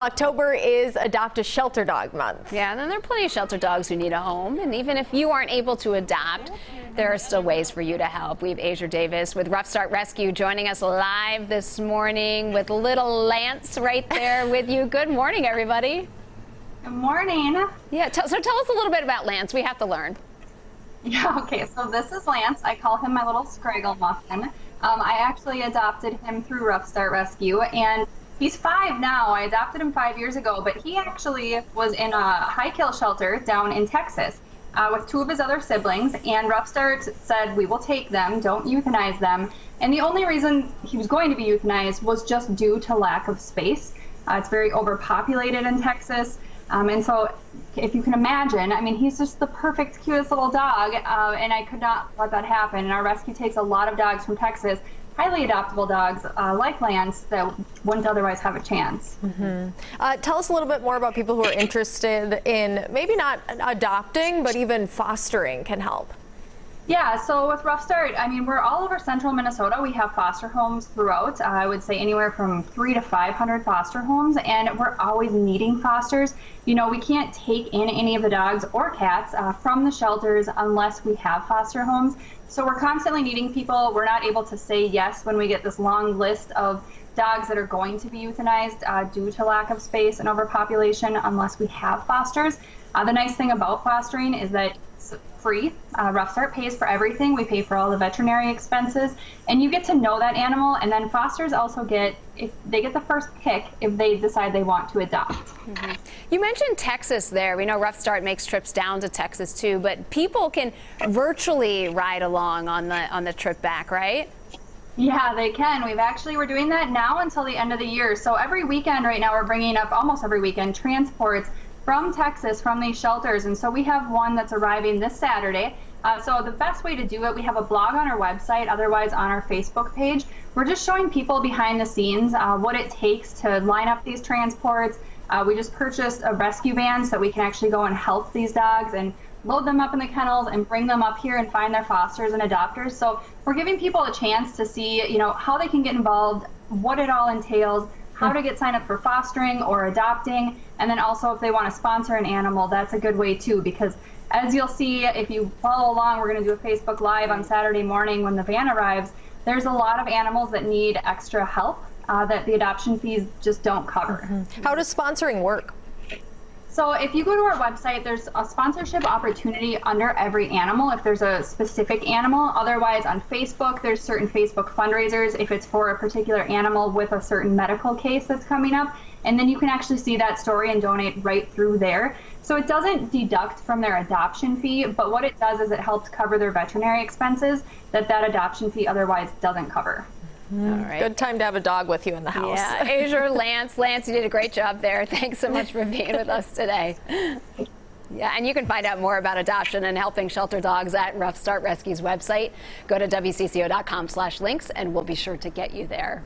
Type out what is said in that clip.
October is Adopt a Shelter Dog Month. Yeah, and then there are plenty of shelter dogs who need a home. And even if you aren't able to adopt, there are still ways for you to help. We have Azure Davis with Ruff Start Rescue joining us live this morning with little Lance right there with you. Good morning, everybody. Good morning. Yeah, so tell us a little bit about Lance. We have to learn. Yeah, okay, so this is Lance. I call him my little Scraggle muffin. I actually adopted him through Ruff Start Rescue, and he's 5 now. I adopted him 5 years ago, but he actually was in a high-kill shelter down in Texas with 2 of his other siblings, and Ruff Start said, we will take them, don't euthanize them. And the only reason he was going to be euthanized was just due to lack of space. It's very overpopulated in Texas. And so if you can imagine, I mean, he's just the perfect, cutest little dog, and I could not let that happen. And our rescue takes a lot of dogs from Texas, highly adoptable dogs like Lance that wouldn't otherwise have a chance. Tell us a little bit more about people who are interested in maybe not adopting, but even fostering can help. Yeah, so with Ruff Start, I mean, we're all over central Minnesota. We have foster homes throughout. I would say anywhere from 300 to 500 foster homes, and we're always needing fosters. You know, we can't take in any of the dogs or cats from the shelters unless we have foster homes. So we're constantly needing people. We're not able to say yes when we get this long list of dogs that are going to be euthanized due to lack of space and overpopulation unless we have fosters. The nice thing about fostering is that it's free. Ruff Start pays for everything. We pay for all the veterinary expenses, and you get to know that animal, and then fosters also get the first pick if they decide they want to adopt. You mentioned Texas there. We know Ruff Start makes trips down to Texas too, but people can virtually ride along on the trip back, right? Yeah, they can. We're doing that now until the end of the year. So every weekend right now we're bringing up, almost every weekend, transports from Texas, from these shelters. And so we have one that's arriving this Saturday. So the best way to do it, we have a blog on our website, otherwise on our Facebook page. We're just showing people behind the scenes what it takes to line up these transports. We just purchased a rescue van so that we can actually go and help these dogs and load them up in the kennels and bring them up here and find their fosters and adopters. So we're giving people a chance to see, you know, how they can get involved, what it all entails, how to get signed up for fostering or adopting, and then also if they want to sponsor an animal, that's a good way too, because as you'll see, if you follow along, we're going to do a Facebook Live on Saturday morning when the van arrives. There's a lot of animals that need extra help that the adoption fees just don't cover. How does sponsoring work? So if you go to our website, there's a sponsorship opportunity under every animal if there's a specific animal. Otherwise, on Facebook, there's certain Facebook fundraisers if it's for a particular animal with a certain medical case that's coming up. And then you can actually see that story and donate right through there. So it doesn't deduct from their adoption fee, but what it does is it helps cover their veterinary expenses that adoption fee otherwise doesn't cover. All right. Good time to have a dog with you in the house. Yeah, Azure, Lance, you did a great job there. Thanks so much for being with us today. Yeah, and you can find out more about adoption and helping shelter dogs at Ruff Start Rescue's website. Go to WCCO.com/links, and we'll be sure to get you there.